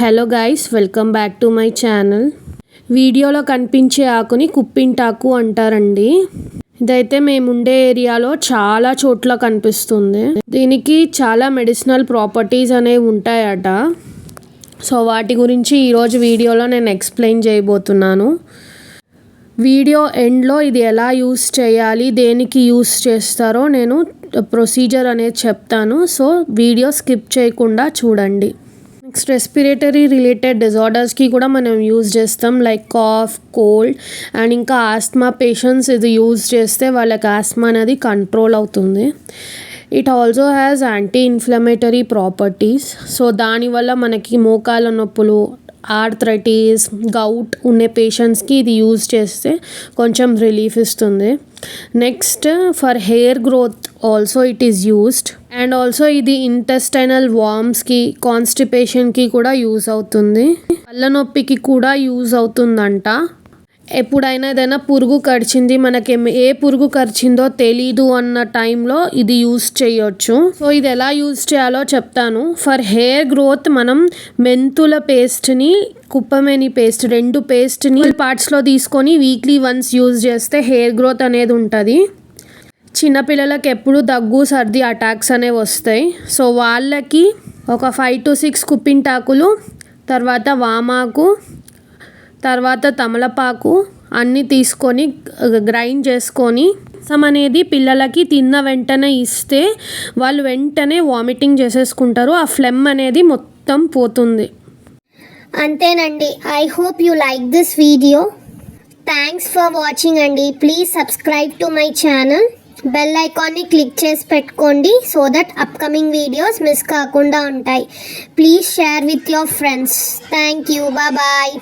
Hello guys, welcome back to my channel. వీడియోలో కనిపించే ఆకుని కుప్పింటాకు అంటారండి. ఇదైతే మేముండే ఏరియాలో చాలా చోట్ల కనిపిస్తుంది. దీనికి చాలా మెడిసినల్ ప్రాపర్టీస్ అనేవి ఉంటాయట. సో వాటి గురించి ఈరోజు వీడియోలో నేను ఎక్స్ప్లెయిన్ చేయబోతున్నాను. వీడియో ఎండ్లో ఇది ఎలా యూస్ చేయాలి, దేనికి యూస్ చేస్తారో నేను ప్రొసీజర్ అనేది చెప్తాను. సో వీడియో స్కిప్ చేయకుండా చూడండి. నెక్స్ట్ రెస్పిరేటరీ రిలేటెడ్ డిజార్డర్స్కి కూడా మనం యూజ్ చేస్తాం, లైక్ కాఫ్, కోల్డ్ అండ్ ఇంకా ఆస్మా పేషెంట్స్ ఇది యూజ్ చేస్తే వాళ్ళకి ఆస్మా అనేది కంట్రోల్ అవుతుంది. It also has anti inflammatory properties. So దానివల్ల మనకి మోకాల నొప్పులు, ఆర్థరైటిస్, గౌట్ ఉండే పేషెంట్స్కి ఇది యూజ్ చేస్తే కొంచెం రిలీఫ్ ఇస్తుంది. Next for hair growth also it is used. And also ఇది ఇంటెస్టైనల్ వార్మ్స్కి, కాన్స్టిపేషన్కి కూడా యూజ్ అవుతుంది. పళ్ళ నొప్పికి కూడా యూజ్ అవుతుందంట. ఎప్పుడైనా ఏదైనా పురుగు కరిచింది, మనకి ఏ పురుగు కరిచిందో తెలీదు అన్న టైంలో ఇది యూజ్ చేయొచ్చు. సో ఇది ఎలా యూజ్ చేయాలో చెప్తాను. ఫర్ హెయిర్ గ్రోత్ మనం మెంతుల పేస్ట్ని, కుప్పమేని పేస్ట్, రెండు పేస్ట్ని పార్ట్స్లో తీసుకొని వీక్లీ వన్స్ యూజ్ చేస్తే హెయిర్ గ్రోత్ అనేది ఉంటుంది. చిన్నపిల్లలకి ఎప్పుడు దగ్గు, సర్ది అటాక్స్ అనేవి వస్తాయి. సో వాళ్ళకి ఒక 5 to 6 కుప్పింటాకులు, తర్వాత వామాకు, తర్వాత తమలపాకు అన్నీ తీసుకొని గ్రైండ్ చేసుకొని రసం అనేది పిల్లలకి తిన్న వెంటనే ఇస్తే వాళ్ళు వెంటనే వామిటింగ్ చేసేసుకుంటారు. ఆ ఫ్లెమ్ అనేది మొత్తం పోతుంది. అంతేనండి. I hope you like this video. Thanks for watching అండి. Please subscribe to my channel. Bell ఐకాన్ని క్లిక్ చేసి పెట్టుకోండి so that upcoming videos miss కాకుండా ఉంటాయి. Please share with your friends. Thank you. Bye.